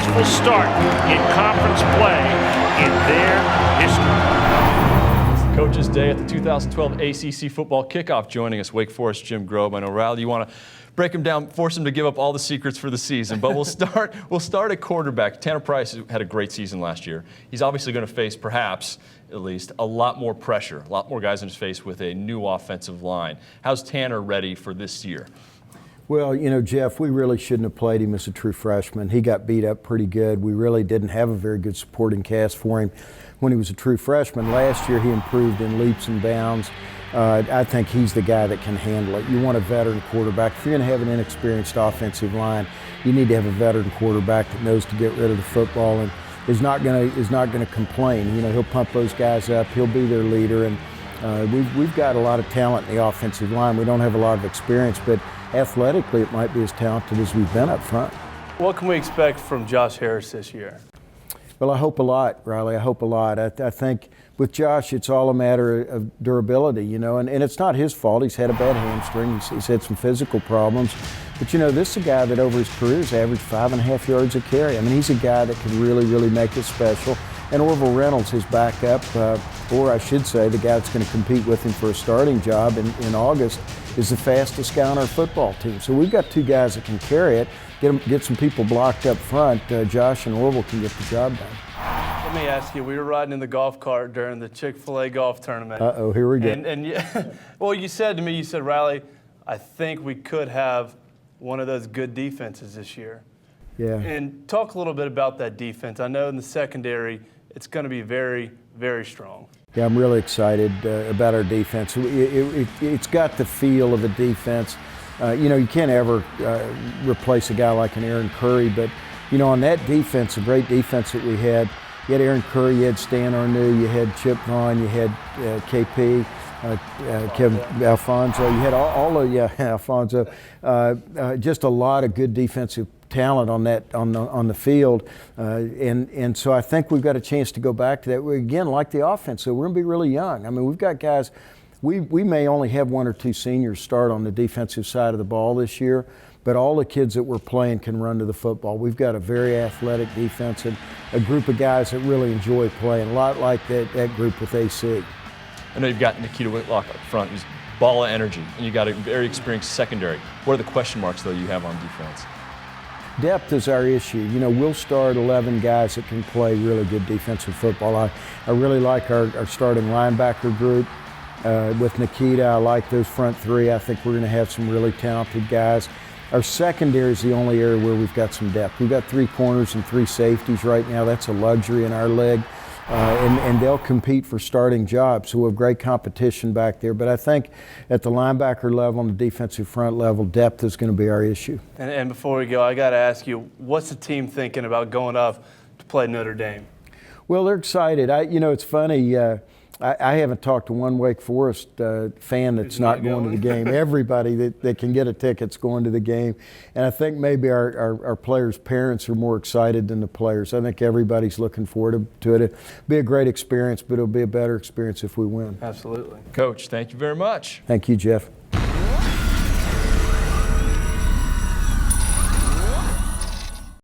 successful start in conference play in their history. Coach's Day at the 2012 ACC football kickoff. Joining us, Wake Forest Jim Grobe. I know, Riley, you want to break him down, force him to give up all the secrets for the season. But we'll start at quarterback. Tanner Price had a great season last year. He's obviously going to face, perhaps, at least, a lot more pressure, a lot more guys in his face with a new offensive line. How's Tanner ready for this year? Well, you know, Jeff, we really shouldn't have played him as a true freshman. He got beat up pretty good. We really didn't have a very good supporting cast for him when he was a true freshman. Last year, he improved in leaps and bounds. I think he's the guy that can handle it. You want a veteran quarterback. If you're going to have an inexperienced offensive line, you need to have a veteran quarterback that knows to get rid of the football and is not going to complain. You know, he'll pump those guys up. He'll be their leader. And we've got a lot of talent in the offensive line. We don't have a lot of experience, but athletically, it might be as talented as we've been up front. What can we expect from Josh Harris this year? Well, I hope a lot, Riley. I hope a lot. I think with Josh, it's all a matter of durability, you know, and it's not his fault. He's had a bad hamstring. He's had some physical problems. But, you know, this is a guy that over his career has averaged 5.5 yards a carry. I mean, he's a guy that can really, really make it special. And Orville Reynolds, his backup, or I should say the guy that's going to compete with him for a starting job in August, is the fastest guy on our football team. So we've got two guys that can carry it, get some people blocked up front. Josh and Orville can get the job done. Let me ask you, we were riding in the golf cart during the Chick-fil-A golf tournament. Uh-oh, here we go. And well, you said to me, Riley, I think we could have one of those good defenses this year. Yeah. And talk a little bit about that defense. I know in the secondary, it's going to be very, very strong. Yeah, I'm really excited about our defense. It's got the feel of a defense. You know, you can't ever replace a guy like an Aaron Curry, but, you know, on that defense, a great defense that we had, you had Aaron Curry, you had Stan Arnew, you had Chip Vaughn, you had KP, Kevin Alfonso, you had Alfonso. Just a lot of good defensive talent on the field, and so I think we've got a chance to go back to that. We, again, like the offense, so we're going to be really young. I mean, we've got guys. We may only have one or two seniors start on the defensive side of the ball this year, but all the kids that we're playing can run to the football. We've got a very athletic defense and a group of guys that really enjoy playing, a lot like that group with AC. I know you've got Nikita Whitlock up front, who's ball of energy, and you got a very experienced secondary. What are the question marks, though, you have on defense? Depth is our issue. You know, we'll start 11 guys that can play really good defensive football. I really like our starting linebacker group. With Nikita, I like those front three. I think we're going to have some really talented guys. Our secondary is the only area where we've got some depth. We've got 3 corners and 3 safeties right now. That's a luxury in our league. And they'll compete for starting jobs. So we have great competition back there. But I think at the linebacker level and the defensive front level, depth is going to be our issue. And before we go, I got to ask you, what's the team thinking about going up to play Notre Dame? Well, they're excited. You know, it's funny. I haven't talked to one Wake Forest fan that's not going to the game. Everybody that can get a ticket's going to the game. And I think maybe our players' parents are more excited than the players. I think everybody's looking forward to it. It'll be a great experience, but it'll be a better experience if we win. Absolutely. Coach, thank you very much. Thank you, Jeff.